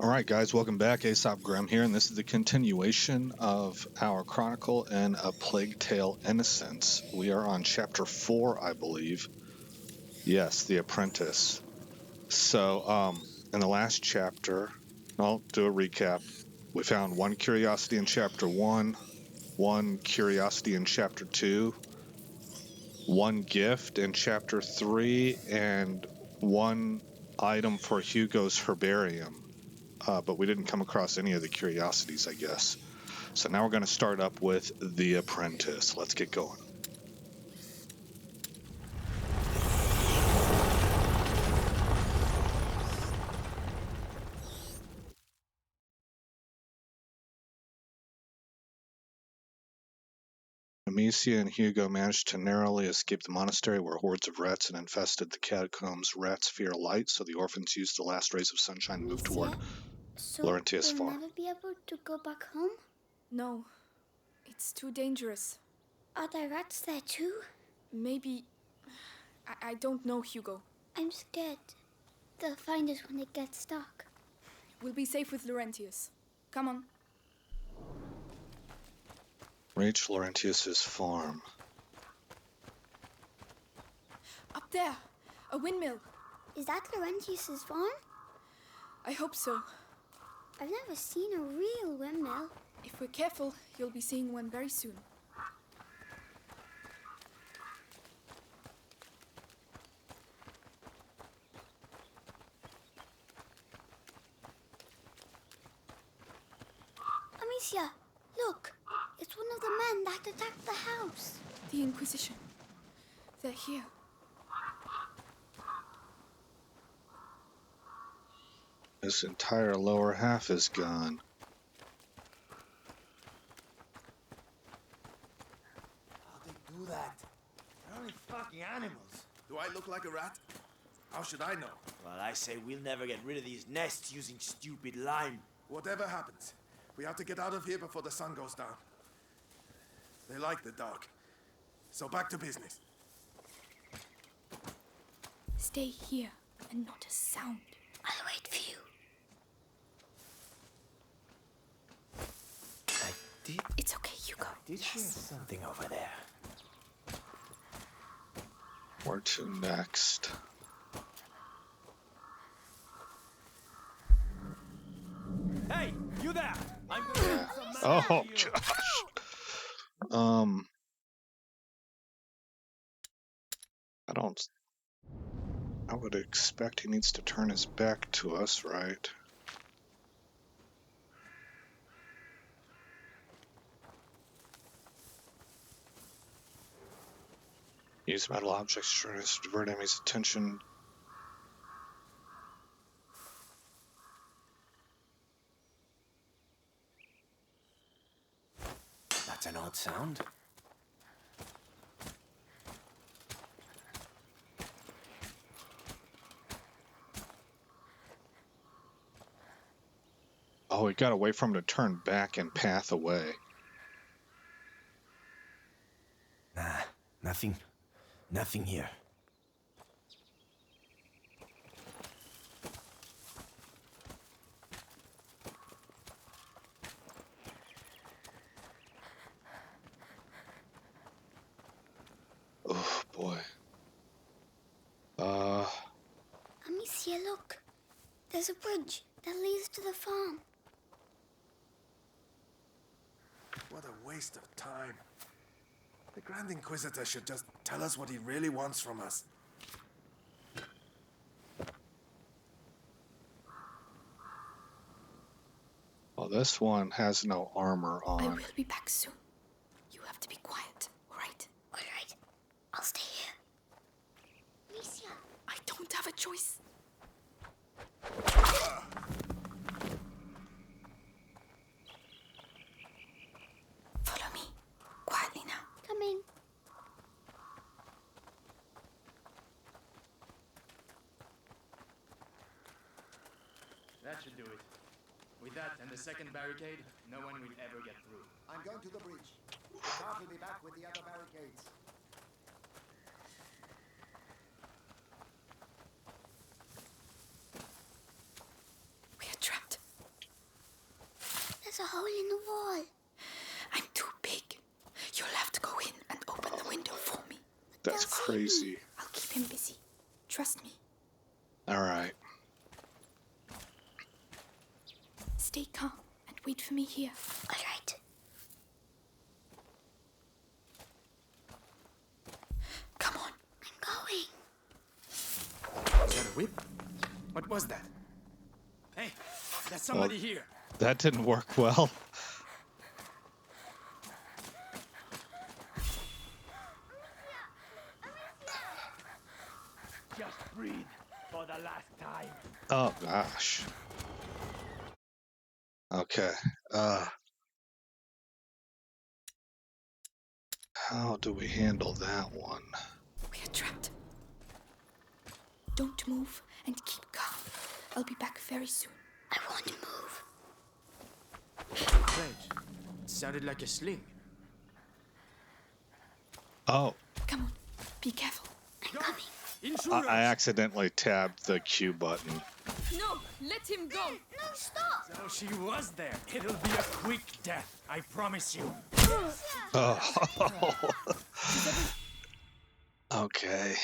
Alright guys, welcome back. Aesop Grimm here, and this is the continuation of our chronicle in A Plague Tale: Innocence. We are on chapter 4, I believe. Yes, The Apprentice. So, in the last chapter, I'll do a recap. We found one curiosity in chapter 1, one curiosity in chapter 2, one gift in chapter 3, and one item for Hugo's herbarium. But we didn't come across any of the curiosities, I guess. So now we're going to start up with The Apprentice. Let's get going. Amicia and Hugo managed to narrowly escape the monastery where hordes of rats had infested the catacombs. Rats fear light, so the orphans used the last rays of sunshine to move toward Laurentius' farm. We'll never be able to go back home? No, it's too dangerous. Are there rats there too? Maybe... I don't know, Hugo. I'm scared. They'll find us when it gets dark. We'll be safe with Laurentius. Come on. Reach Laurentius' farm. Up there! A windmill! Is that Laurentius' farm? I hope so. I've never seen a real windmill. If we're careful, you'll be seeing one very soon. Amicia, look! It's one of the men that attacked the house. The Inquisition. They're here. This entire lower half is gone. How'd they do that? They're only fucking animals. Do I look like a rat? How should I know? Well, I say we'll never get rid of these nests using stupid lime. Whatever happens, we have to get out of here before the sun goes down. They like the dark. So back to business. Stay here and not a sound. I'll wait for you. It's okay, Hugo. Did you hear something over there? Where to next? Hey, you there! I'm going to have some Oh, manners to you. gosh. I would expect he needs to turn his back to us, right? Use metal objects to divert enemy's attention. That's an odd sound. Oh, we gotta wait for him to turn back and path away. Nah, nothing. Nothing here. Oh, boy. Amicia, look. There's a bridge that leads to the farm. What a waste of time. The Grand Inquisitor should just tell us what he really wants from us. Well, this one has no armor I on. will be back soon. You have to be quiet, all right? All right. I'll stay here. Amicia. I don't have a choice. Follow me. Quietly now. Coming. That should do it. With that and the second barricade, no one will ever get through. I'm going to the bridge. The cart will be back with the other barricades. We are trapped. in the wall. I'm too big. You'll have to go in and open the window for me. That's They'll see me. crazy. I'll keep him busy. Trust me. All right. Stay calm and wait for me here. All right. Come on. I'm going. Is that a whip? What was that? Hey, there's somebody here. That didn't work well. Just breathe for the last time. Oh gosh. Okay. How do we handle that one? We are trapped. Don't move and keep calm. I'll be back very soon. I want to move. Strange. It sounded like a sling. Oh, Come on. Be careful. I'm coming. Insurance! I accidentally tabbed the Q button. No, let him go. No, stop. So she was there. It'll be a quick death, I promise you. Oh. Okay.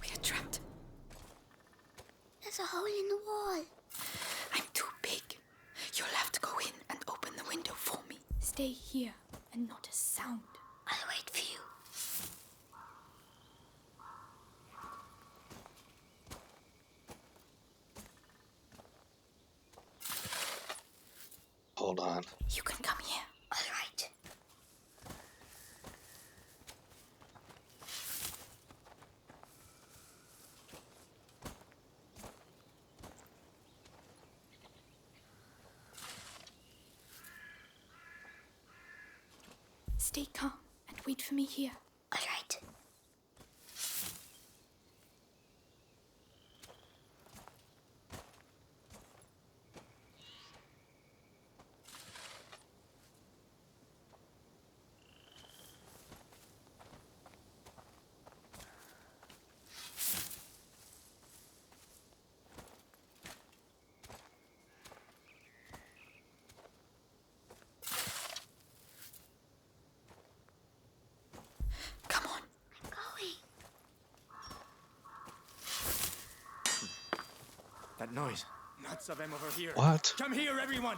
We are trapped. There's a hole in the wall. I'm too big. You'll have to go in and open the window for me. Stay here and not a sound. I'll wait for you. Hold on. You can come here. All right. Stay calm and wait for me here. All right. Come on. I'm going. That noise. Lots of them over here. What? Come here, everyone!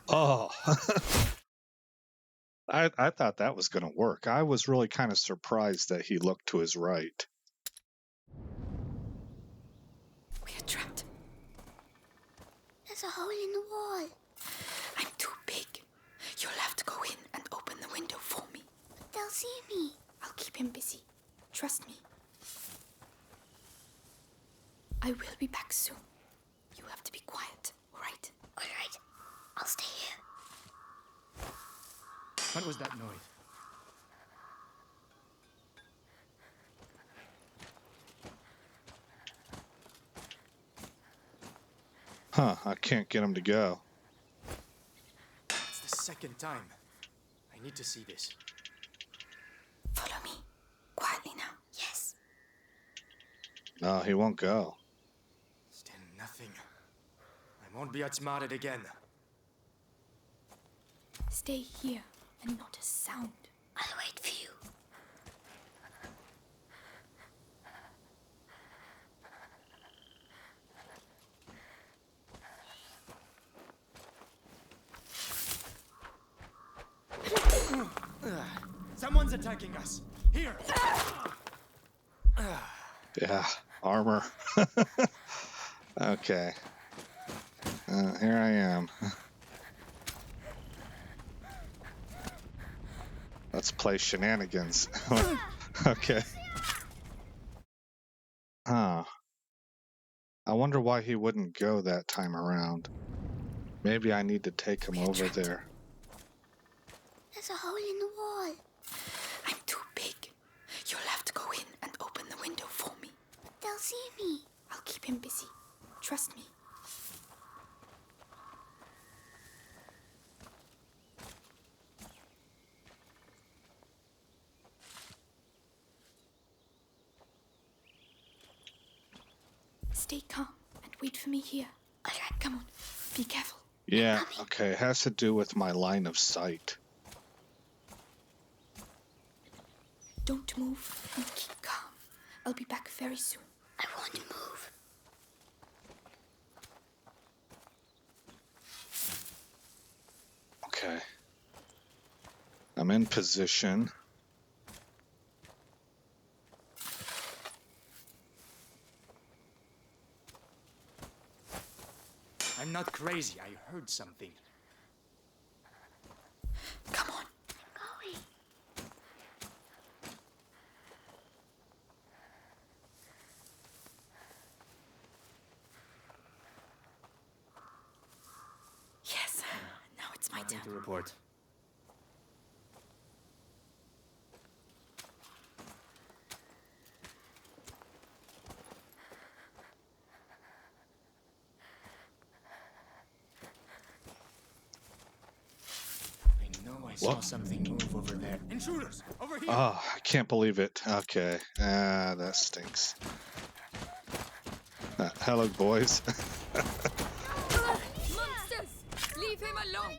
Oh. I thought that was going to work. I was really kind of surprised that he looked to his right. We are trapped. There's a hole in the wall. I'm too big. You'll have to go in and open the window for me. But they'll see me. I'll keep him busy. Trust me. I will be back soon. You have to be quiet, all right? All right. I'll stay here. What was that noise? Huh, I can't get him to go. It's the second time. I need to see this. Follow me. Quietly now. Yes. No, he won't go. Still nothing. I won't be outsmarted again. Stay here and not a sound. I'll wait for you. Someone's attacking us. Here! Yeah, armor. Okay. Here I am. Let's play shenanigans. Okay. Huh. I wonder why he wouldn't go that time around. Maybe I need to take him over there. There's a hole in the wall. I'm too big. You'll have to go in and open the window for me. But they'll see me. I'll keep him busy. Trust me. Stay calm and wait for me here. All right, come on. Be careful. Yeah, okay. It has to do with my line of sight. Don't move and keep calm. I'll be back very soon. I want to move. Okay. I'm in position. I'm not crazy. I heard something. Come on. I'm going. Yes, now it's my Nothing turn. to report. I know I saw What? something move over there. Intruders! Over here! Oh, I can't believe it. Okay. That stinks. Hello, boys. Monsters! Leave him alone!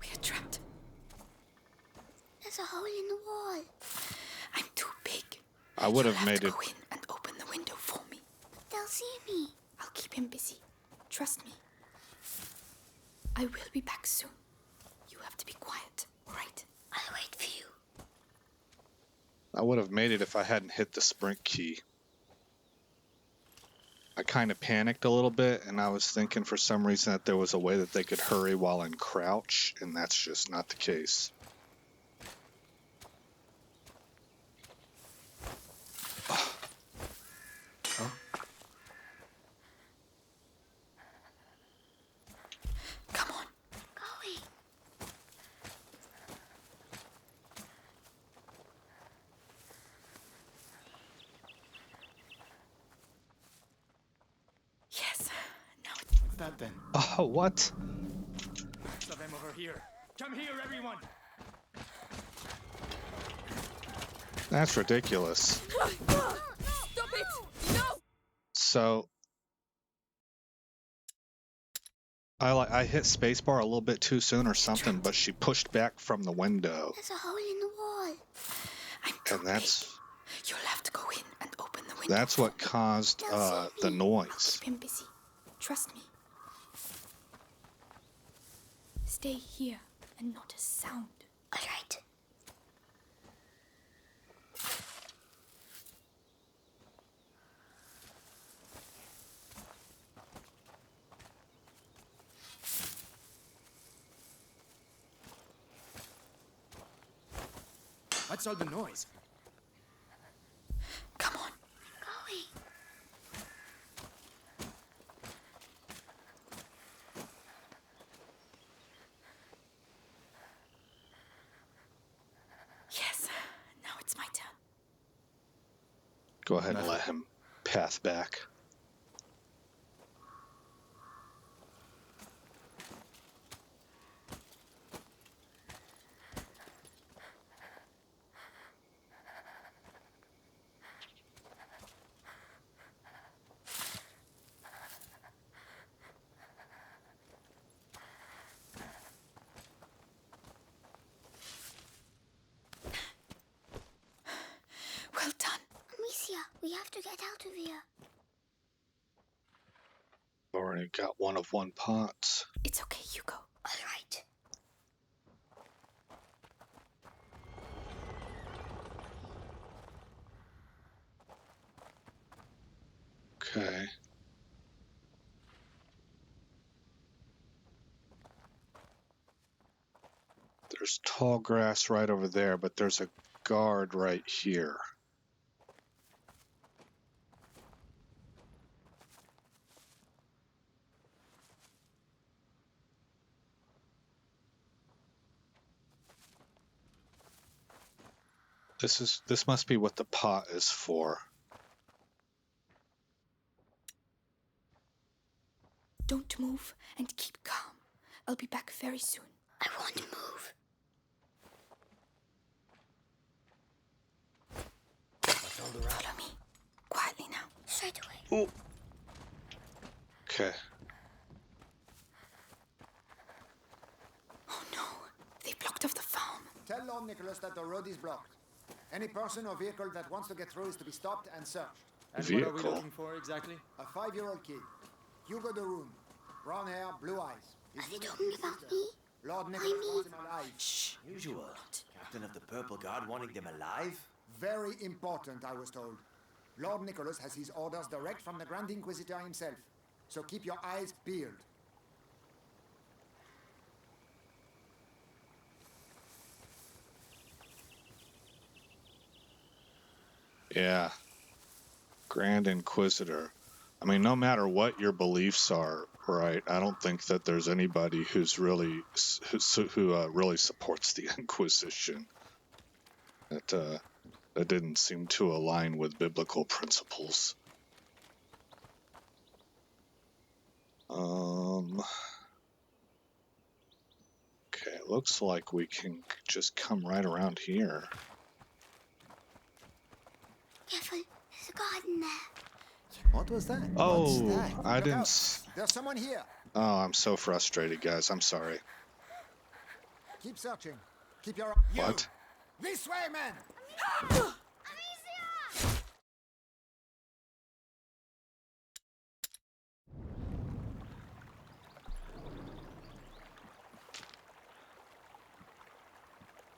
We are trapped. There's a hole in the wall. I'm too big. I would You'll have made to it. go in and open the window for me. They'll see me. I'll keep him busy. Trust me. I will be back soon. You have to be quiet, right? I'll wait for you. I would have made it if I hadn't hit the sprint key. I kind of panicked a little bit, and I was thinking for some reason that there was a way that they could hurry while in crouch, and that's just not the case. Come on. Going. Yes, now it's... What's that then? Oh, what? Lots of them over here. Come here, everyone! That's ridiculous. Stop it! No! So I hit spacebar a little bit too soon or something, but she pushed back from the window, There's a hole in the wall. I'm too and that's big. You'll have to go in and open the window. that's what caused the noise. Keep him busy. Trust me. Stay here and not a sound. All right. What's all the noise? Come on. Going. Yes, now it's my turn. Go ahead and let him path back. Well done. Amicia, we have to get out of here. Already got one of one pots. It's okay, you go. All right. Okay. There's tall grass right over there, but there's a guard right here. This must be what the pot is for. Don't move and keep calm. I'll be back very soon. I want to move. Ooh. Okay. Oh no, they blocked off the farm. Tell Lord Nicholas that the road is blocked. Any person or vehicle that wants to get through is to be stopped and searched. And Vehicle. what are we looking for exactly? A 5-year-old kid. Hugo de Rune. Brown hair, blue eyes. He's Are you with his talking big about sister. me? Lord Nicholas me? wants him alive. Shh. Usual. Captain of the Purple Guard wanting them alive? Very important, I was told. Lord Nicholas has his orders direct from the Grand Inquisitor himself. So keep your eyes peeled. Yeah. Grand Inquisitor. I mean, no matter what your beliefs are, right? I don't think that there's anybody who's really who really supports the Inquisition. That didn't seem to align with biblical principles. Okay, looks like we can just come right around here. Careful, there's a garden there. What was that? Oh, What's that? I Look didn't. out. There's someone here. Oh, I'm so frustrated, guys. I'm sorry. Keep searching. Keep your... What? This way, man!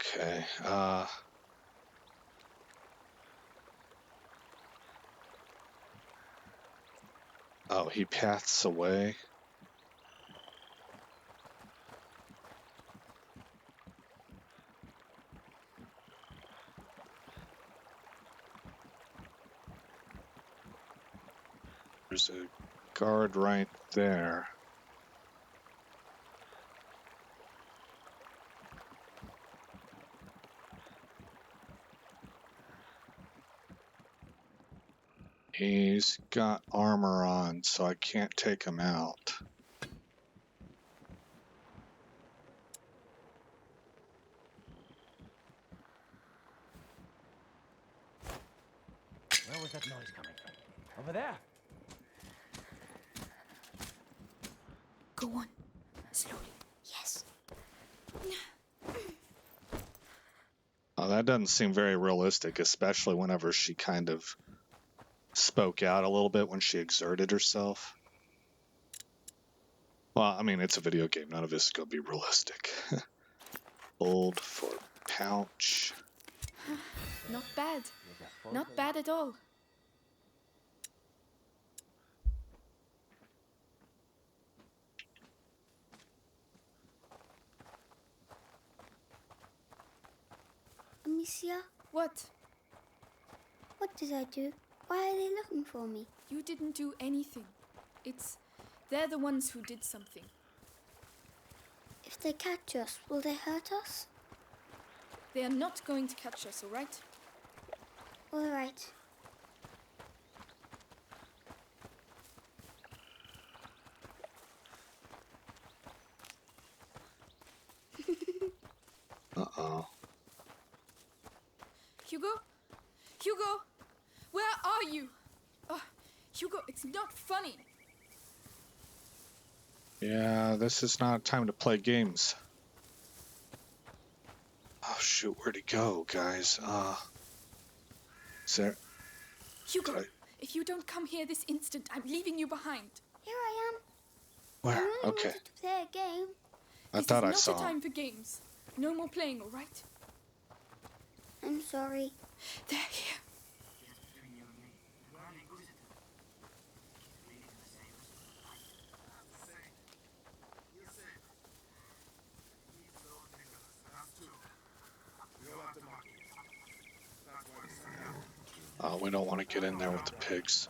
Okay. Oh, he paths away. There's a guard right there. He's got armor on, so I can't take him out. Where was that noise coming from? Over there. Go on, slowly. Yes. Oh, that doesn't seem very realistic, especially whenever she kind of spoke out a little bit when she exerted herself. Well, I mean, it's a video game. None of this is going to be realistic. Hold for pouch. Not bad. Not bad at all. Amicia, What? what did I do? Why are they looking for me? You didn't do anything. They're the ones who did something. If they catch us, will they hurt us? They are not going to catch us, all right? All right. Uh-oh. Hugo? Hugo? Where are you? Hugo, it's not funny. Yeah, this is not time to play games. Oh, shoot, where'd he go, guys? Is there... Hugo, Did I- if you don't come here this instant, I'm leaving you behind. Here I am. Where? I only Okay. wanted to play a game. I This thought I is saw not a him. time for games. No more playing, all right? I'm sorry. They're here. We don't want to get in there with the pigs.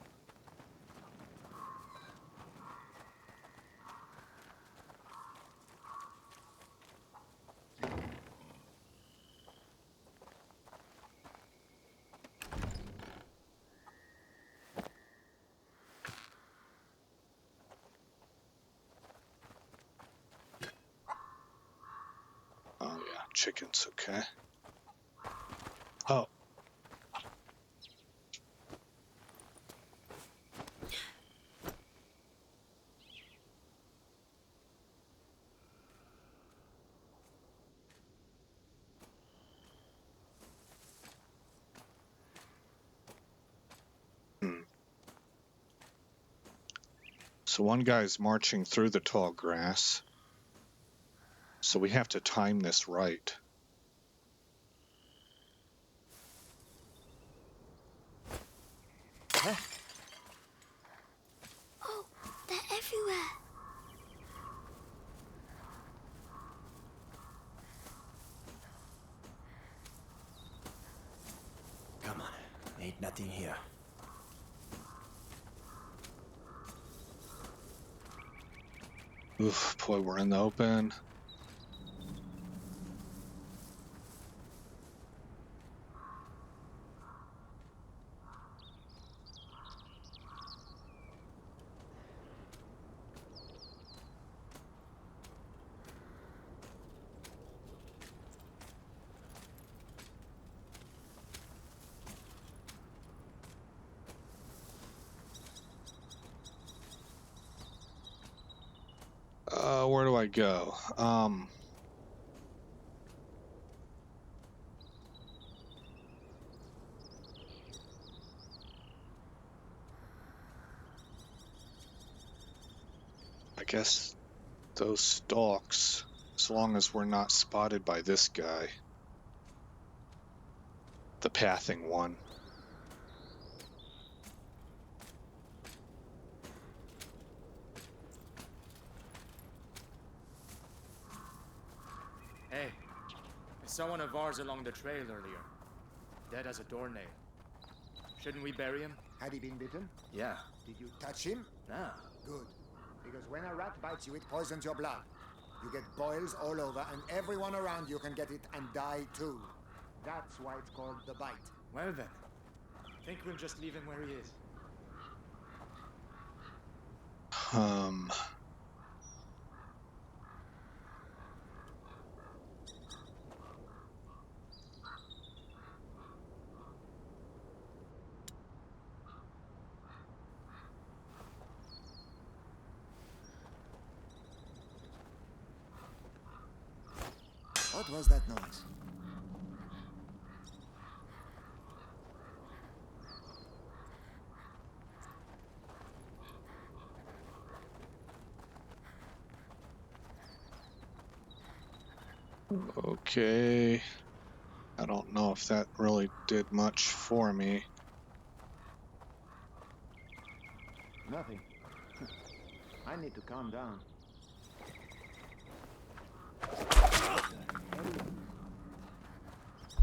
Oh yeah, chickens, okay. Oh. So one guy's marching through the tall grass. So we have to time this right. Oh, they're everywhere. Come on. Ain't nothing here. Oof, boy, we're in the open. Where do I go? I guess those stalks, as long as we're not spotted by this guy. The pathing one. Hey, I saw one of ours along the trail earlier. Dead as a doornail. Shouldn't we bury him? Had he been bitten? Yeah. Did you touch him? Nah. Good. Because when a rat bites you, it poisons your blood. You get boils all over, and everyone around you can get it and die too. That's why it's called the bite. Well then, I think we'll just leave him where he is. What was that noise? Okay. I don't know if that really did much for me. Nothing. I need to calm down.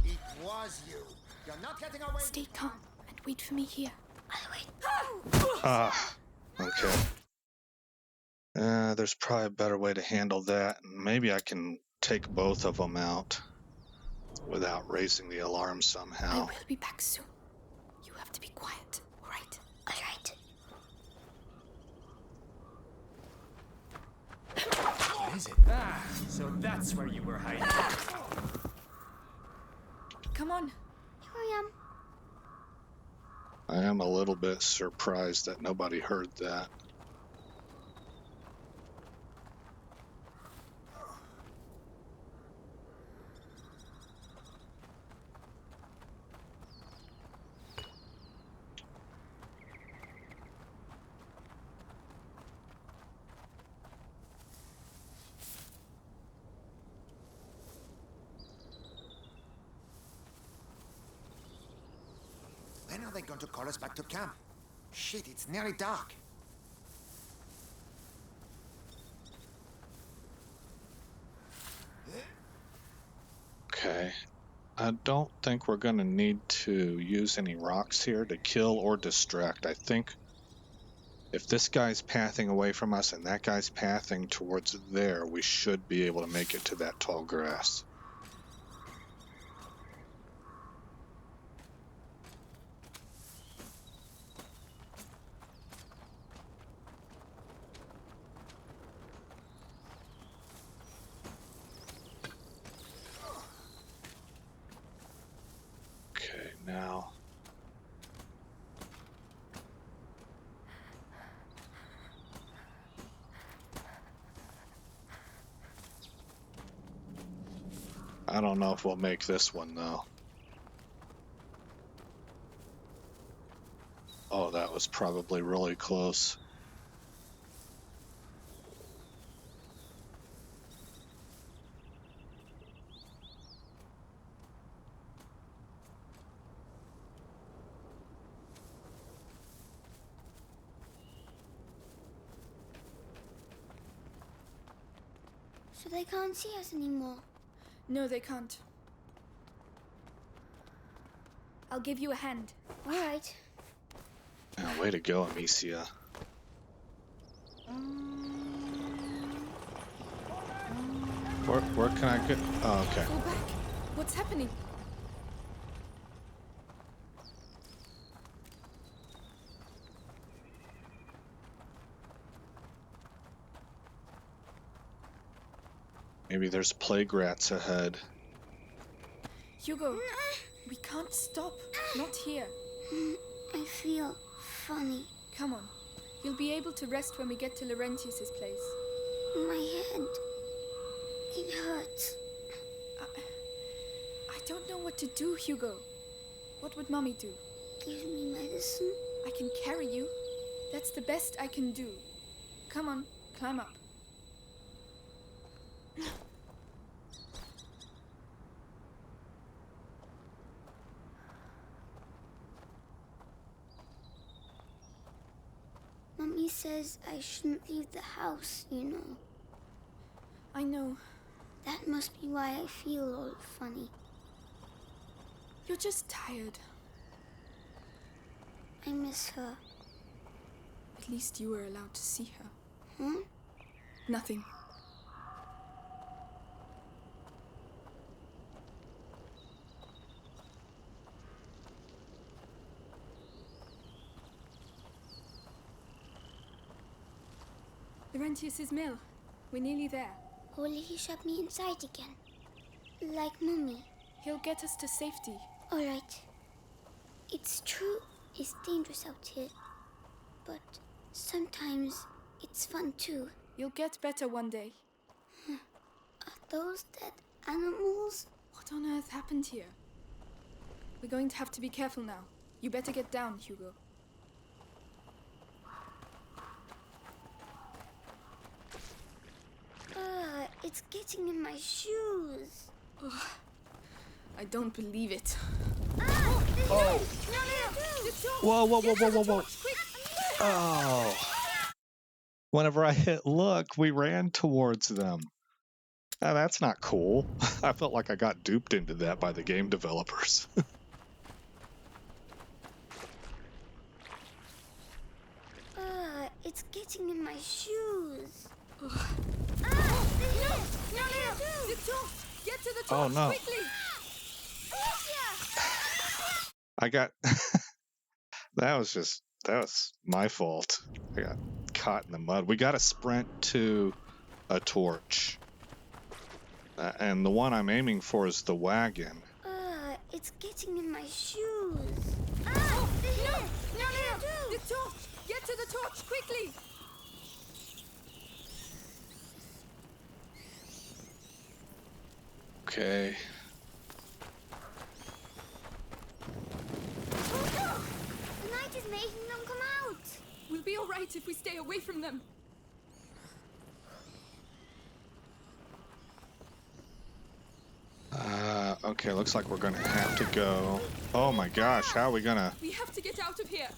It was you. You're not getting away. Stay calm and wait for me here. I'll wait. Ah, okay. There's probably a better way to handle that. Maybe I can take both of them out without raising the alarm I somehow. will be back soon. You have to be quiet, all right? All right. What is it? Ah, so that's where you were hiding. Come on. Here I am. I am a little bit surprised that nobody heard that. When are they going to call us back to camp? Shit, it's nearly dark. Okay. I don't think we're going to need to use any rocks here to kill or distract. I think if this guy's pathing away from us and that guy's pathing towards there, we should be able to make it to that tall grass. Okay, now. I don't know if we'll make this one though. Oh, that was probably really close. So they can't see us anymore. No, they can't. I'll give you a hand. All right. Yeah, way to go, Amicia. Where can I get? Oh, okay. Go back. What's happening? Maybe there's plague rats ahead. Hugo, we can't stop. Not here. I feel funny. Come on. You'll be able to rest when we get to Laurentius's place. My head. It hurts. I don't know what to do, Hugo. What would Mommy do? Give me medicine. I can carry you. That's the best I can do. Come on, climb up. Mummy says I shouldn't leave the house, you know. I know. That must be why I feel all funny. You're just tired. I miss her. At least you were allowed to see her. Huh? Nothing. Laurentius's mill. We're nearly there. Or will he shut me inside again? Like Mummy. He'll get us to safety. All right. It's true, it's dangerous out here. But sometimes it's fun too. You'll get better one day. Are those dead animals? What on earth happened here? We're going to have to be careful now. You better get down, Hugo. It's getting in my shoes. Ugh. I don't believe it. Oh! Whoa, whoa, whoa, whoa, whoa, whoa. Oh. Whenever I hit look, we ran towards them. Oh, that's not cool. I felt like I got duped into that by the game developers. It's getting in my shoes. Get to the Oh, torch no. quickly! I got... that was my fault. I got caught in the mud. We got to sprint to a torch. And the one I'm aiming for is the wagon. It's getting in my shoes. The torch! Get to the torch quickly! Okay. The night is making them come out. We'll be all right if we stay away from them. Okay, looks like we're gonna have to go. Oh my gosh, how are we gonna... We have to get out of here.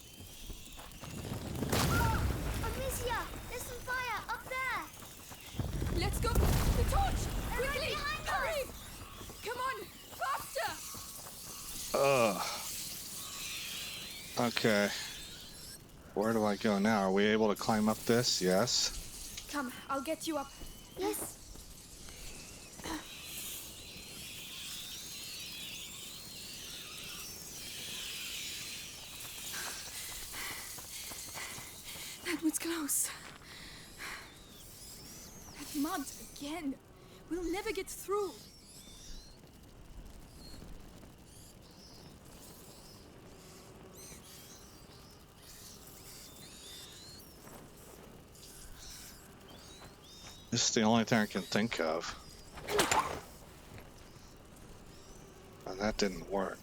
Amicia, there's some fire up there. Let's go. The torch! They're right Quickly! behind Hurry! us. Come on! Faster! Okay. Where do I go now? Are we able to climb up this? Yes. Come, I'll get you up. Yes. That was close. That mud again. We'll never get through. This is the only thing I can think of. And that didn't work.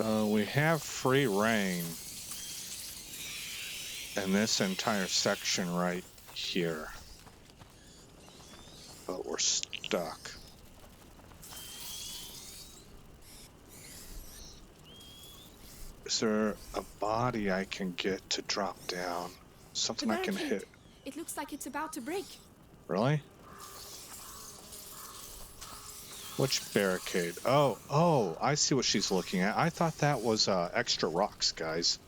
So we have free reign. And this entire section right here. But we're stuck. Is there a body I can get to drop down? The Something I can barricade. hit. It looks like it's about to break. Really? Which barricade? Oh, I see what she's looking at. I thought that was extra rocks, guys.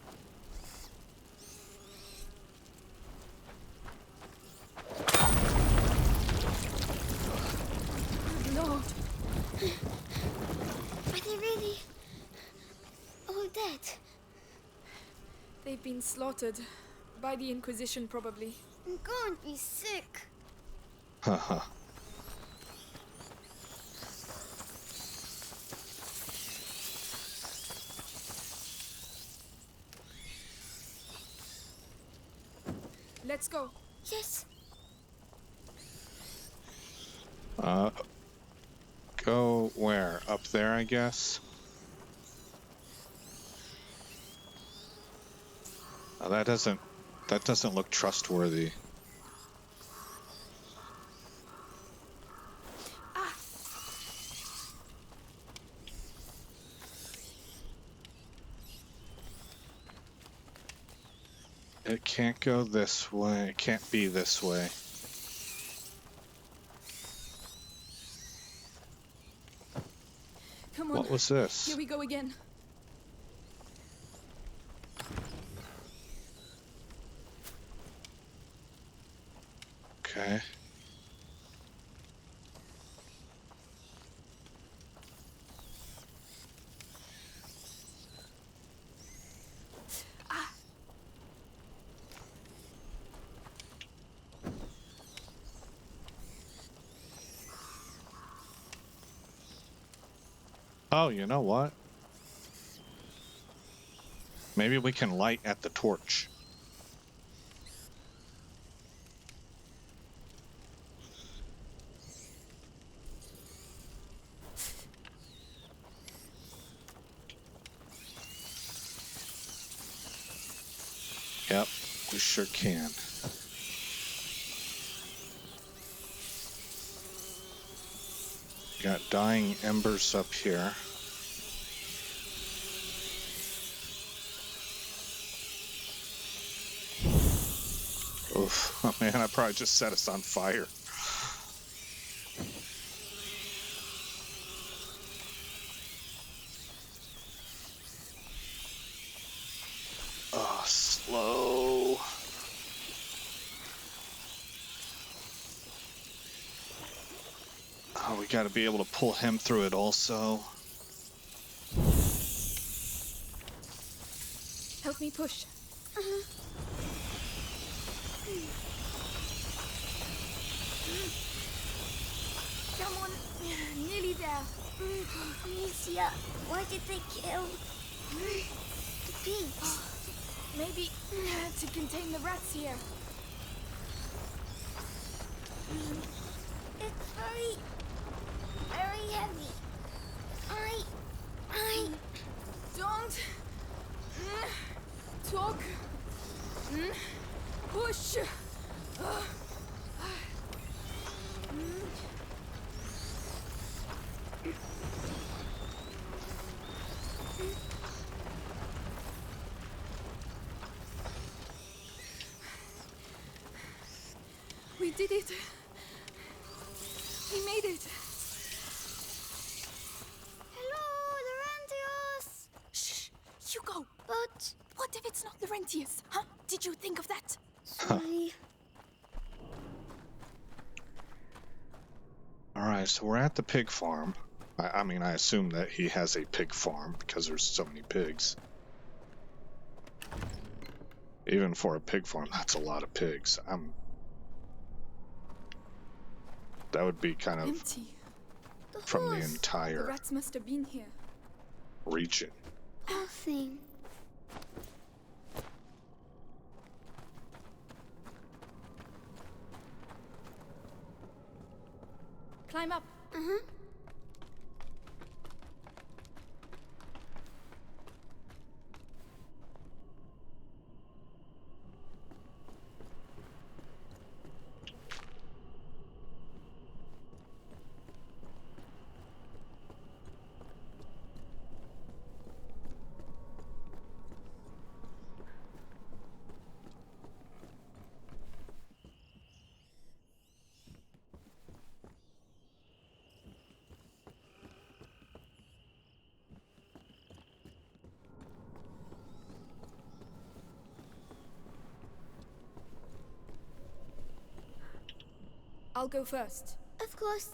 Lord, Are they really all dead? they've been slaughtered. By the Inquisition, probably. I'm going to be sick. Haha. Let's go. Yes. Go where? Up there, I guess? Oh, that doesn't look trustworthy. It can't go this way. It can't be this way. Come on. What was this? Here we go again. Okay. Oh, you know what? Maybe we can light at the torch. Yep, we sure can. Got dying embers up here. Oof, oh man, I probably just set us on fire. Oh, slow. Oh, we gotta be able to pull him through it also. Help me push. Come on. Nearly there. Amicia, why did they kill the pigs? Maybe to contain the rats here. It's very, very heavy. I Don't talk. Push. We did it. We made it. Hello, Laurentius. Shh. You go. But What if it's not Laurentius? Huh? Did you think of that? sorry. Alright, so we're at the pig farm. I mean, I assume that he has a pig farm because there's so many pigs. Even for a pig farm, that's a lot of pigs. That would be kind of Empty. The from the horse. The entire rats must have been here. region. Nothing. Climb up. I'll go first. Of course.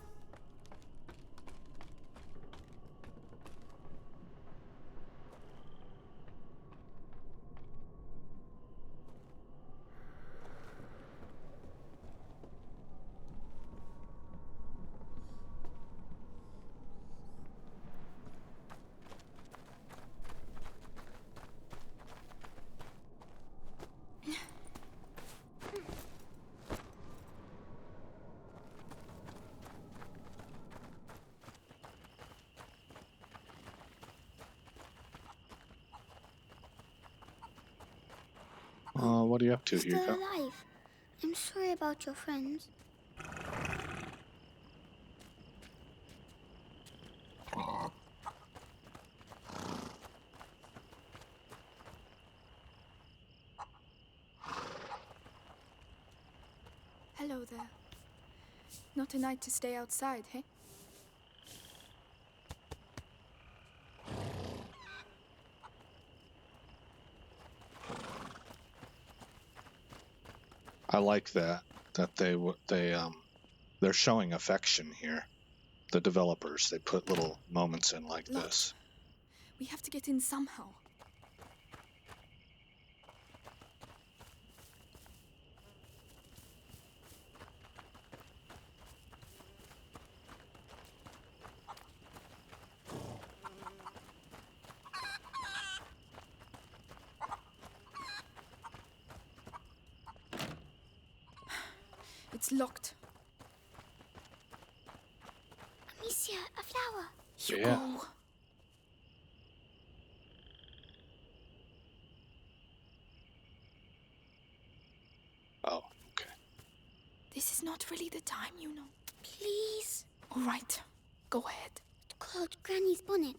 What are you up to, Still Hugo? alive. I'm sorry about your friends. Hello there. Not a night to stay outside, hey? I like that they're showing affection here. The developers, they put little moments in like Locked. this. We have to get in somehow. It's locked. Amicia, a flower. Hugo. Yeah. Oh, okay. This is not really the time, you know. Please. All right, go ahead. It's called Granny's bonnet.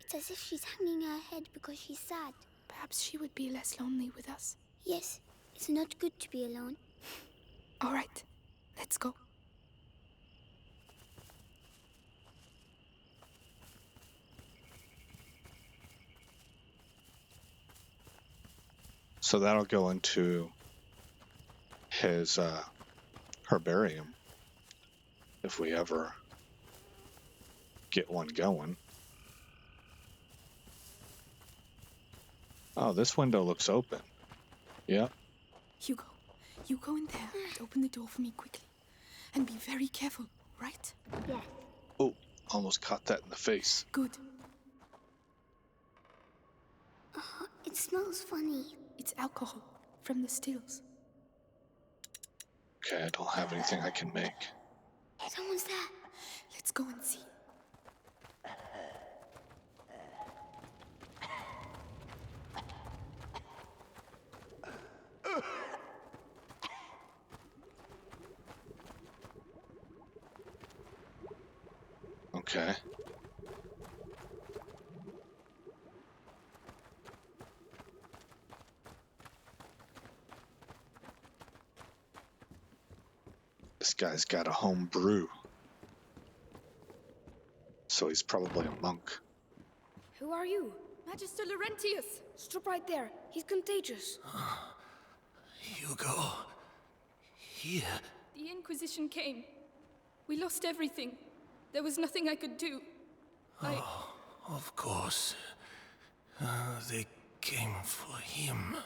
It's as if she's hanging her head because she's sad. Perhaps she would be less lonely with us. Yes, it's not good to be alone. All right, let's go. So that'll go into his herbarium if we ever get one going. Oh, this window looks open. Yep. Hugo, you go in there and open the door for me quickly. And be very careful, right? Yes. Oh, almost caught that in the face. Good. It smells funny. It's alcohol from the stills. Okay, I don't have anything I can make. Someone's there. Let's go and see. Okay. This guy's got a home brew. So he's probably a monk. Who are you? Magister Laurentius! Stop right there. He's contagious. Hugo. Here. The Inquisition came. We lost everything. There was nothing I could do. Of course. They came for him.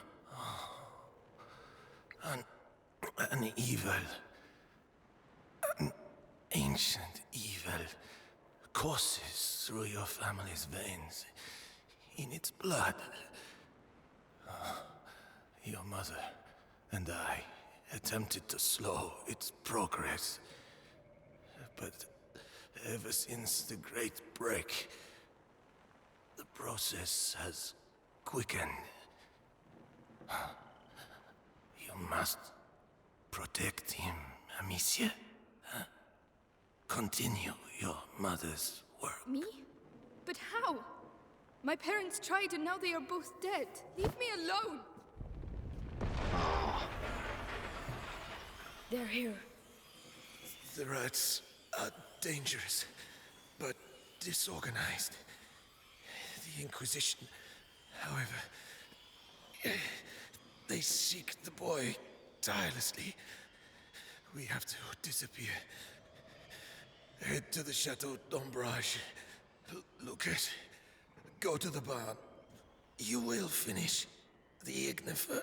An evil. An ancient evil courses through your family's veins. In its blood. Your mother and I attempted to slow its progress. But ever since the Great Break, the process has quickened. You must protect him, Amicia. Continue your mother's work. Me? But how? My parents tried and now they are both dead. Leave me alone! They're here. The rats are dangerous, but disorganized. The Inquisition, however, they seek the boy tirelessly. We have to disappear. Head to the Chateau d'Ombrage. Lucas, go to the barn. You will finish the ignifer.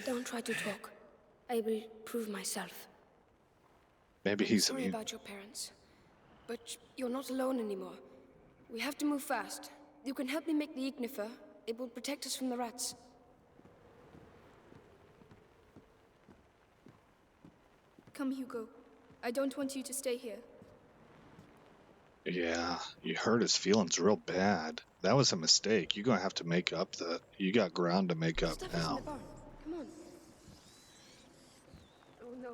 Don't try to talk. I will prove myself. Maybe I'm he's sorry immune. about your parents. But you're not alone anymore. We have to move fast. You can help me make the ignifer. It will protect us from the rats. Come, Hugo. I don't want you to stay here. Yeah, you hurt his feelings real bad. That was a mistake. You're gonna have to make up you got ground to make up Stuff is in now. the barn. Come on. Oh no.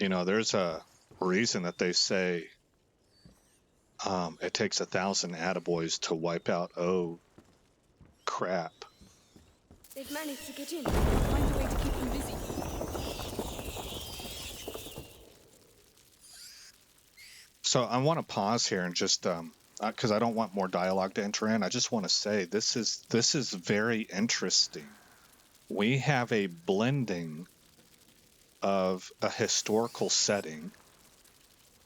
You know, there's a reason that they say it takes 1,000 attaboys to wipe out crap. They've managed to get in. Find a way to keep them busy. So I want to pause here and just because I don't want more dialogue to enter in. I just want to say this is very interesting. We have a blending of a historical setting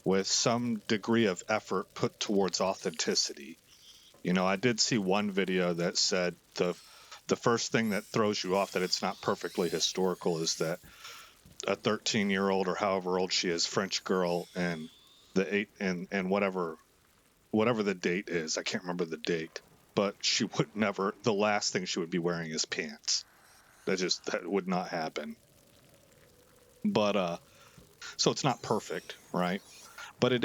with some degree of effort put towards authenticity. You know, I did see one video that said the first thing that throws you off that it's not perfectly historical is that a 13-year-old or however old she is, French girl, and whatever the date is, I can't remember the date, but she would never, the last thing she would be wearing is pants. That would not happen. But so it's not perfect, right? But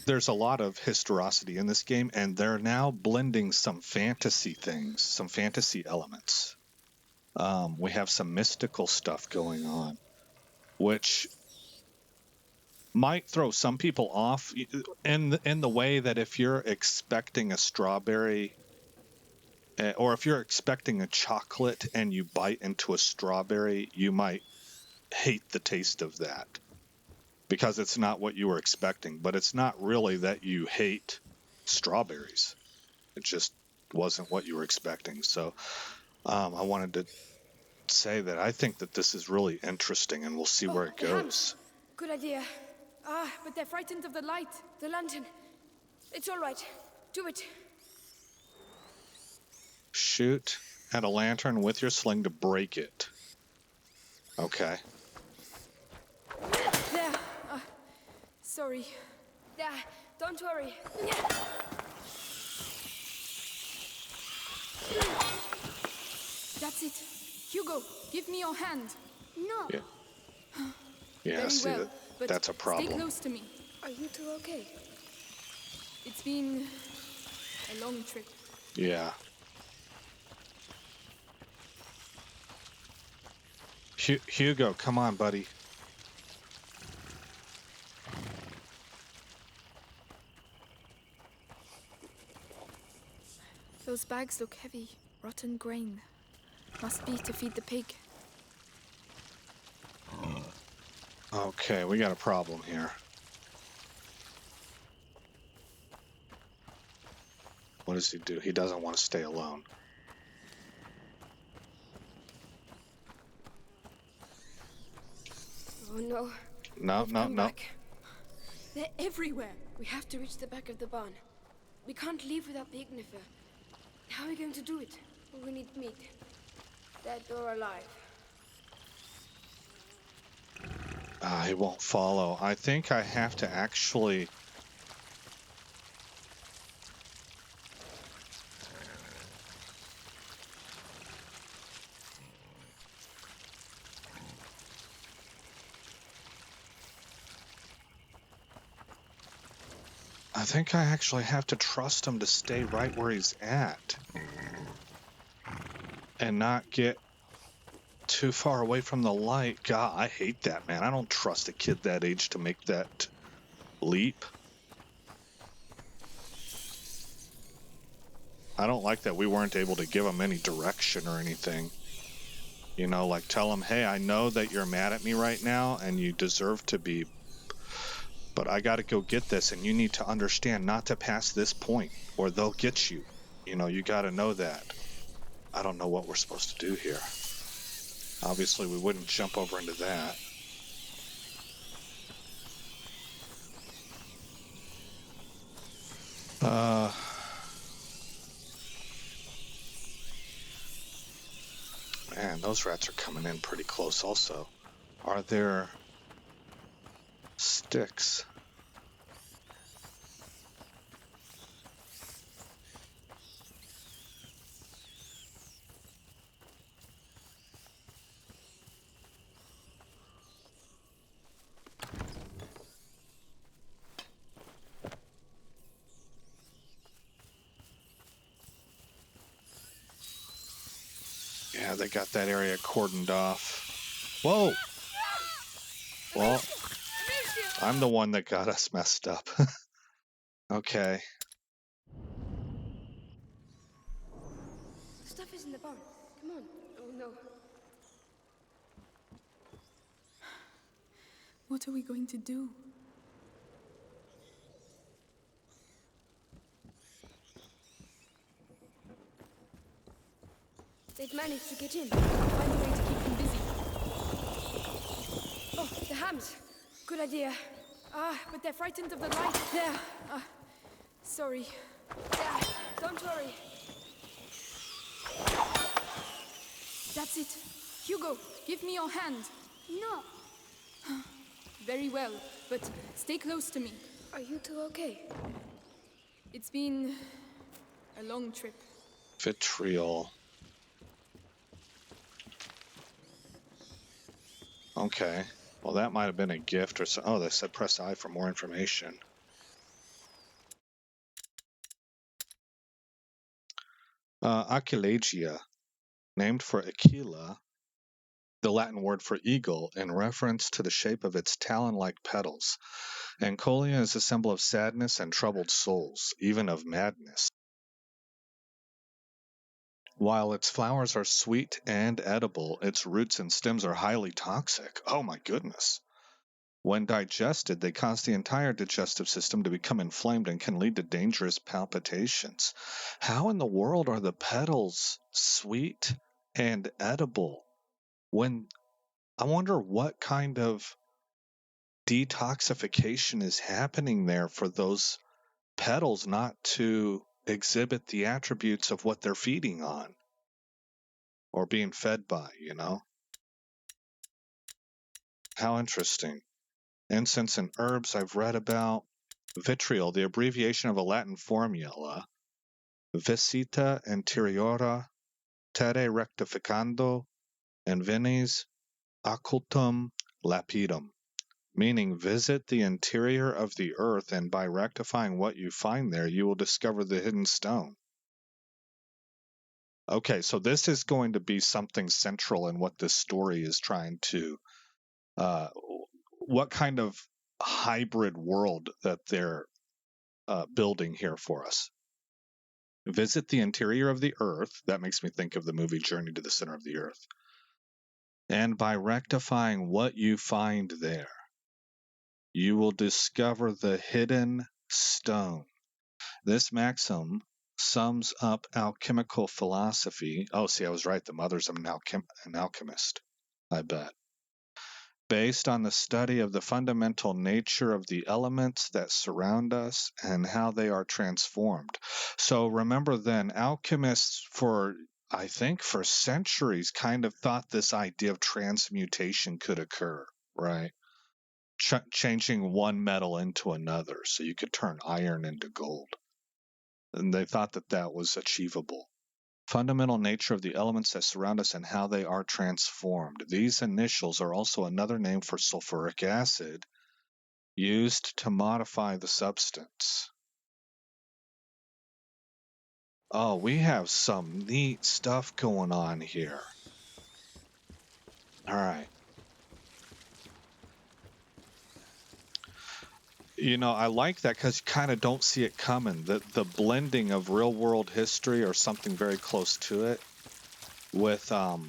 there's a lot of historicity in this game, and they're now blending some fantasy things, some fantasy elements. We have some mystical stuff going on, which might throw some people off in the way that if you're expecting a strawberry or if you're expecting a chocolate and you bite into a strawberry, you might hate the taste of that because it's not what you were expecting. But it's not really that you hate strawberries. It just wasn't what you were expecting. So I wanted to say that I think that this is really interesting, and we'll see where it goes. Good idea. But they're frightened of the light, the lantern. It's all right. Do it. Shoot at a lantern with your sling to break it. Okay. There. Sorry. There. Don't worry. That's it. Hugo, give me your hand. No. Yeah. Yeah, Very see, well, but that's a problem. Stay close to me. Are you two okay? It's been a long trip. Yeah. Hugo, come on, buddy. Those bags look heavy. Rotten grain. Must be to feed the pig. Okay, we got a problem here. What does he do? He doesn't want to stay alone. Oh no. No. Back. They're everywhere. We have to reach the back of the barn. We can't leave without the ignifer. How are we going to do it? We need meat. Dead or alive. He won't follow. I think I have to actually... I think I actually have to trust him to stay right where he's at. And not get too far away from the light. God, I hate that, man. I don't trust a kid that age to make that leap. I don't like that we weren't able to give him any direction or anything. You know, like tell him, hey, I know that you're mad at me right now and you deserve to be, but I got to go get this, and you need to understand not to pass this point or they'll get you. You know, you got to know that. I don't know what we're supposed to do here. Obviously, we wouldn't jump over into that. Man, those rats are coming in pretty close also. Are there sticks? Yeah, they got that area cordoned off. Whoa! Well, I'm the one that got us messed up. Okay. The stuff is in the barn. Come on. Oh no. What are we going to do? They've managed to get in. Find a way to keep them busy. Oh, the hams. Good idea. But they're frightened of the light. There. Sorry. Yeah, don't worry. That's it. Hugo, give me your hand. No. Very well, but stay close to me. Are you two okay? It's been a long trip. Vitriol. Okay. Well, that might have been a gift or so. Oh, they said press I for more information. Aquilegia, named for Aquila, the Latin word for eagle, in reference to the shape of its talon-like petals. Ancolia is a symbol of sadness and troubled souls, even of madness. While its flowers are sweet and edible, its roots and stems are highly toxic. Oh my goodness. When digested, they cause the entire digestive system to become inflamed and can lead to dangerous palpitations. How in the world are the petals sweet and edible? I wonder what kind of detoxification is happening there for those petals not to exhibit the attributes of what they're feeding on or being fed by, you know? How interesting. Incense and herbs I've read about. Vitriol, the abbreviation of a Latin formula, visita interiora terre rectificando and venis occultum lapidum, meaning visit the interior of the earth, and by rectifying what you find there, you will discover the hidden stone. Okay, so this is going to be something central in what this story is trying to, what kind of hybrid world that they're building here for us. Visit the interior of the earth. That makes me think of the movie Journey to the Center of the Earth. And by rectifying what you find there, you will discover the hidden stone. This maxim sums up alchemical philosophy. Oh, see, I was right. The mother's an alchemist, I bet. Based on the study of the fundamental nature of the elements that surround us and how they are transformed. So remember then, alchemists I think for centuries kind of thought this idea of transmutation could occur, right? Changing one metal into another so you could turn iron into gold. And they thought that that was achievable. Fundamental nature of the elements that surround us and how they are transformed. These initials are also another name for sulfuric acid used to modify the substance. Oh, we have some neat stuff going on here. All right. You know, I like that because you kind of don't see it coming. The blending of real world history or something very close to it with a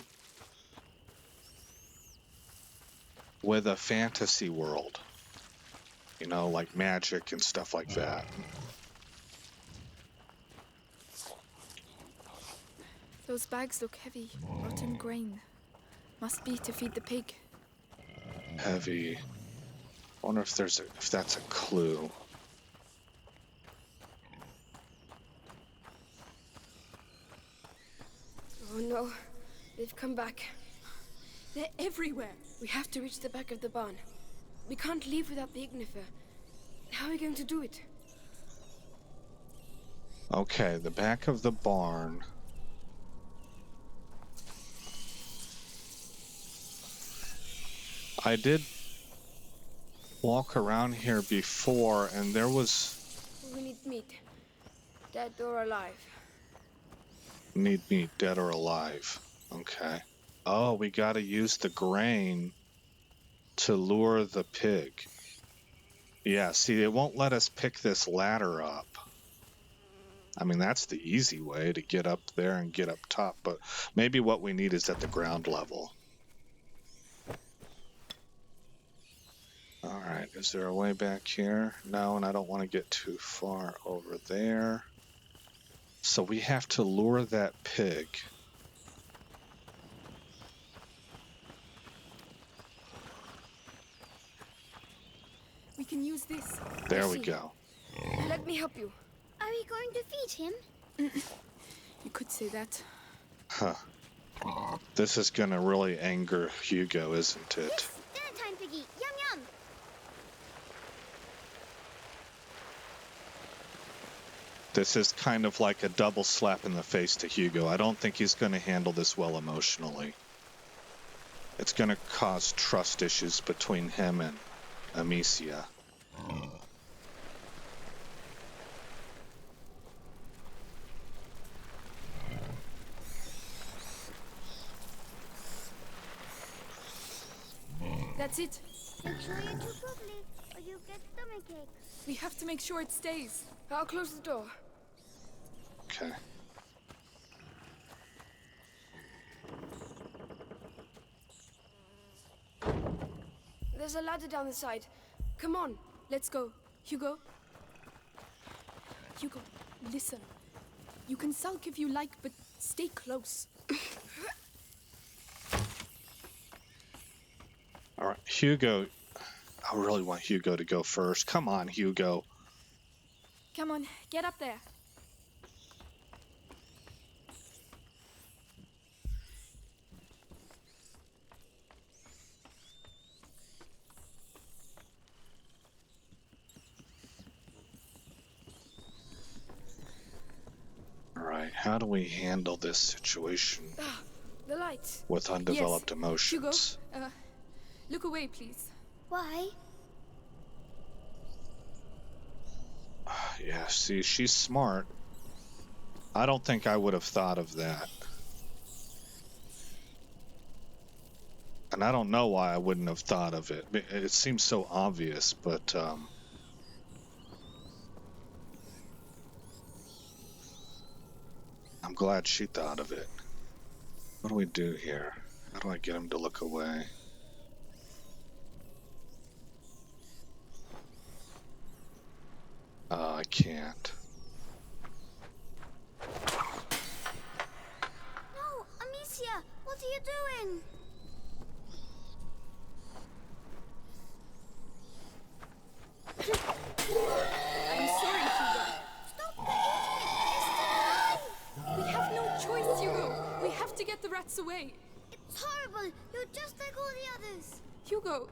fantasy world. You know, like magic and stuff like that. Those bags look heavy. Rotten grain. Must be to feed the pig. Heavy. I wonder if that's a clue. no. They've come back. They're everywhere. We have to reach the back of the barn. We can't leave without the ignifer. How are we going to do it? Okay, the back of the barn. I did walk around here before, and there was... We need meat. Dead or alive. Need meat, dead or alive. Okay. Oh, we gotta use the grain to lure the pig. Yeah, see, it won't let us pick this ladder up. I mean, that's the easy way to get up there and get up top, but maybe what we need is at the ground level. Alright, is there a way back here? No, and I don't want to get too far over there. So we have to lure that pig. We can use this. There we go. Let me help you. Are we going to feed him? You could say that. Huh. This is gonna really anger Hugo, isn't it? Yes, dinner time, piggy. Yum yum. This is kind of like a double slap in the face to Hugo. I don't think he's gonna handle this well emotionally. It's gonna cause trust issues between him and Amicia. That's it. Make sure you chew properly, or you'll get stomachache. We have to make sure it stays. I'll close the door. Okay. There's a ladder down the side. Come on. Let's go. Hugo? Hugo, listen. You can sulk if you like, but stay close. All right, Hugo. I really want Hugo to go first. Come on, Hugo. Come on, get up there. All right, how do we handle this situation The lights. with undeveloped Hugo, emotions? look away, please. Why? Yeah, see, she's smart. I don't think I would have thought of that. And I don't know why I wouldn't have thought of it. It seems so obvious, but I'm glad she thought of it. What do we do here? How do I get him to look away? I can't. No, Amicia, what are you doing? I'm sorry, Hugo. Stop the idiot! We have no choice, Hugo. We have to get the rats away. It's horrible. You're just like all the others. Hugo,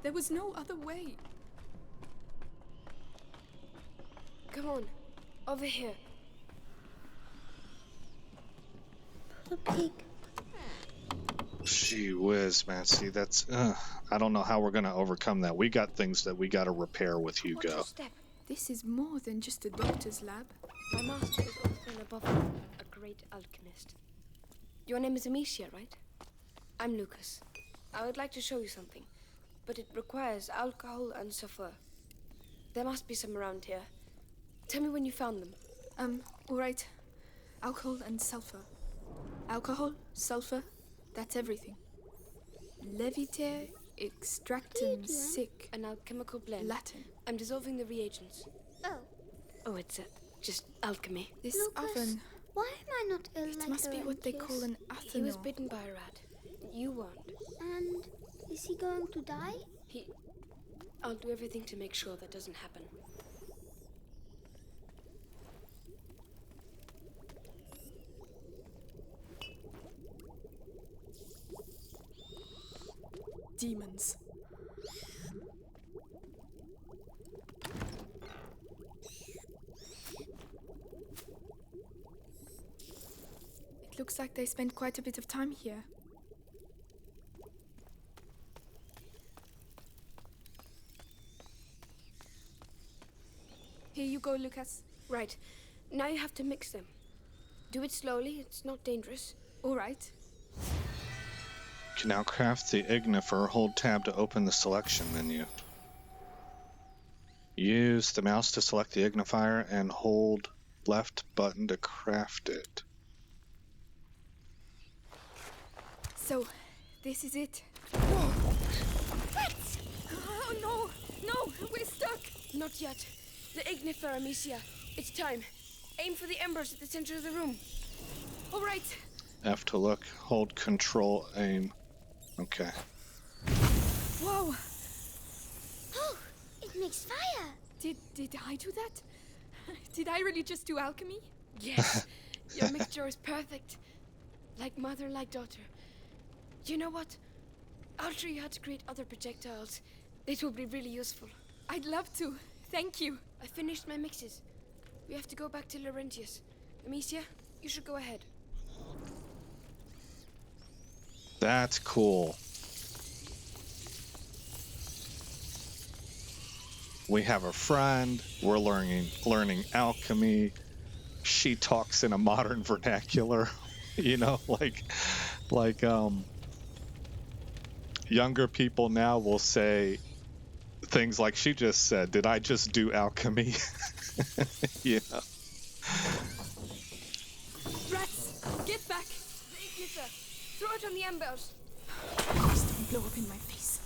there was no other way. Come on. Over here. The pig. Gee whiz, man. See, that's... I don't know how we're going to overcome that. We got things that we got to repair with Watch your Hugo. step. This is more than just a doctor's lab. My master is also and above all a great alchemist. Your name is Amicia, right? I'm Lucas. I would like to show you something, but it requires alcohol and sulfur. There must be some around here. Tell me when you found them. All right. Alcohol and sulfur. Alcohol, sulfur, that's everything. Leviter, extractum, sic. An alchemical blend. Latin. I'm dissolving the reagents. Oh, Oh, it's just alchemy. This Lucas, oven, why am I not ill it like must be what they call an He was athanol. bitten by a rat. You weren't. And is he going to die? I'll do everything to make sure that doesn't happen. demons. It looks like they spent quite a bit of time here. Here you go, Lucas. Right. Now you have to mix them. Do it slowly, it's not dangerous. All right. You can now craft the ignifer. Hold tab to open the selection menu. Use the mouse to select the ignifier and hold left button to craft it. So, this is it. What? Oh no! No! We're stuck! Not yet. The ignifer, Amicia. It's time. Aim for the embers at the center of the room. All right. F to look. Hold control aim. Okay. Whoa! Oh, it makes fire. Did I do that? Did I really just do alchemy? Yes. Your mixture is perfect. Like mother, like daughter. You know what? I'll show you how to create other projectiles. It will be really useful. I'd love to. Thank you. I finished my mixes. We have to go back to Laurentius. Amicia, you should go ahead. That's cool. We have a friend. We're learning alchemy. She talks in a modern vernacular. You know, like younger people now will say things like she just said. Did I just do alchemy? Yeah. Rats, get back! The ignifer. Throw it on the embers. Please don't blow up in my face.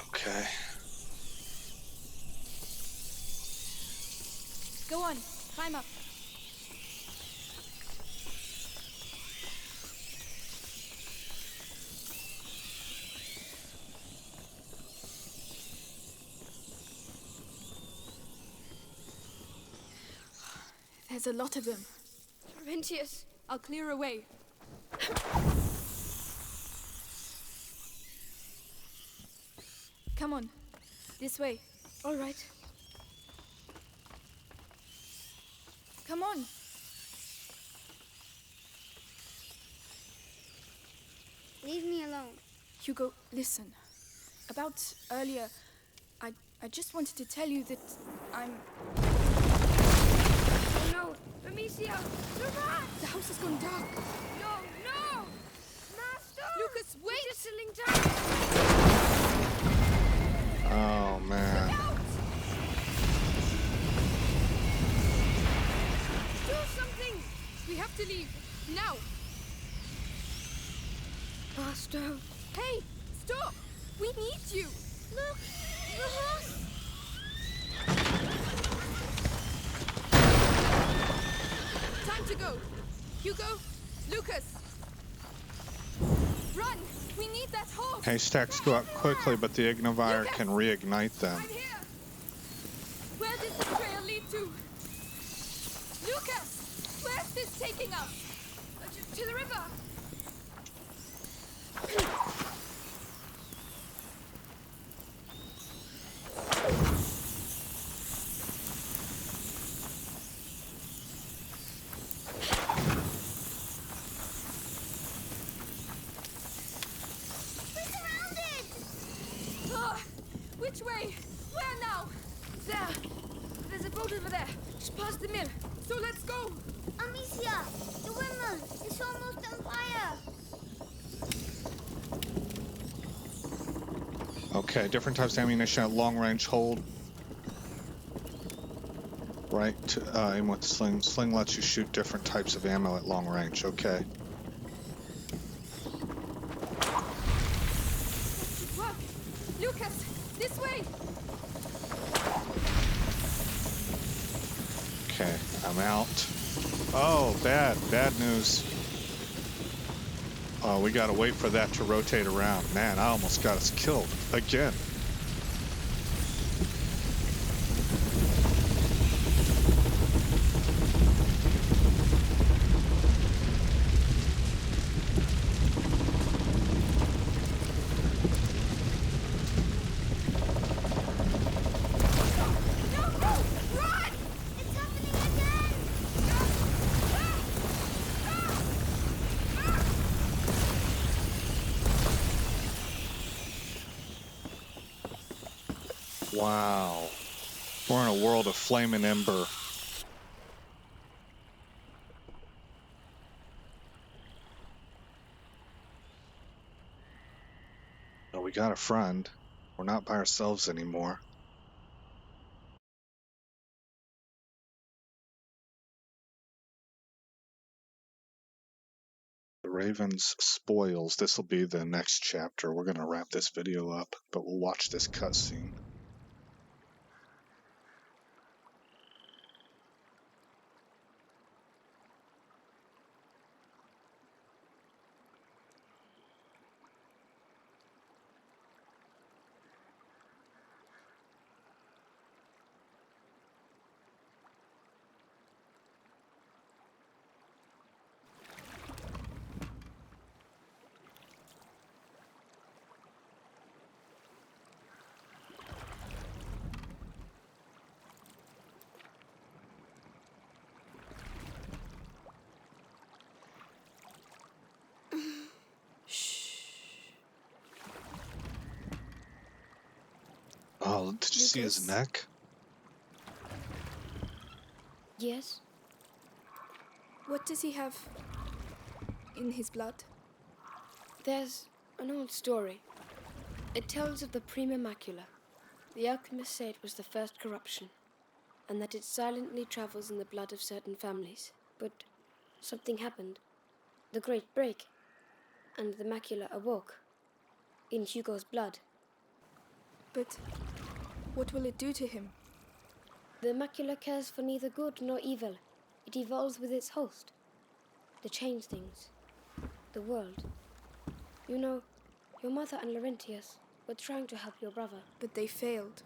Okay. Go on, climb up. There's a lot of them. Laurentius. I'll clear away. Come on, this way. All right. Come on. Leave me alone. Hugo, listen. About earlier, I just wanted to tell you that I'm... Oh no! Amicia! The rat! The house has gone dark. No! No! Master! Lucas, wait! Just settling down! Oh man. Do something! We have to leave. Now! Master! Hey! Stop! We need you! Look, the horse. Time to go! Hugo! Lucas! Run! We need that horse! Haystacks go up quickly, but the ignifier can reignite them. I'm here! Where does this trail lead to? Lucas! Where's this taking us? To the river! Which way? Where now? There! There's a boat over there, just past the mill. So let's go! Amicia, the windmill is almost on fire. Okay, different types of ammunition at long range. Hold right to aim with the sling. Sling lets you shoot different types of ammo at long range. Okay. Work! Lucas, this way! Okay, I'm out. Oh, bad news. We gotta wait for that to rotate around. Man, I almost got us killed again. Wow. We're in a world of flame and ember. Oh, we got a friend. We're not by ourselves anymore. The Raven's spoils. This will be the next chapter. We're going to wrap this video up, but we'll watch this cutscene. Oh, did you see his neck? Yes? What does he have in his blood? There's an old story. It tells of the Prima Macula. The alchemists say it was the first corruption, and that it silently travels in the blood of certain families. But something happened. The Great Break. And the macula awoke. In Hugo's blood. But what will it do to him? The macula cares for neither good nor evil. It evolves with its host. To change things. The world. You know, your mother and Laurentius were trying to help your brother. But they failed.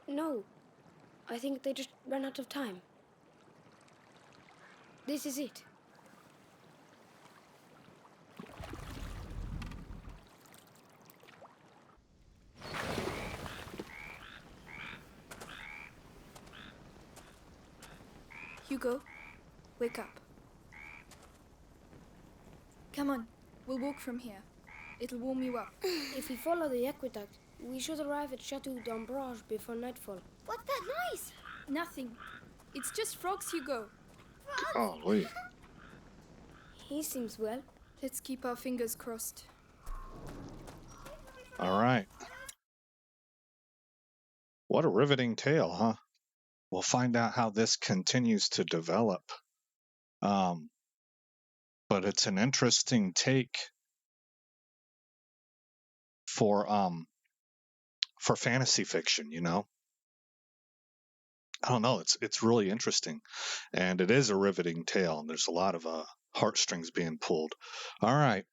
No. I think they just ran out of time. This is it. Hugo, wake up. Come on, we'll walk from here. It'll warm you up. If we follow the aqueduct, we should arrive at Chateau d'Ambrage before nightfall. What's that noise? Nothing. It's just frogs, Hugo. Oh, wait. He seems well. Let's keep our fingers crossed. All right. What a riveting tale, huh? We'll find out how this continues to develop. But it's an interesting take for fantasy fiction, you know. I don't know. It's really interesting, and it is a riveting tale. And there's a lot of heartstrings being pulled. All right.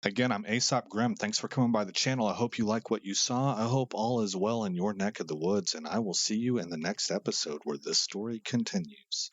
Again, I'm Aesop Grimm. Thanks for coming by the channel. I hope you like what you saw. I hope all is well in your neck of the woods, and I will see you in the next episode where this story continues.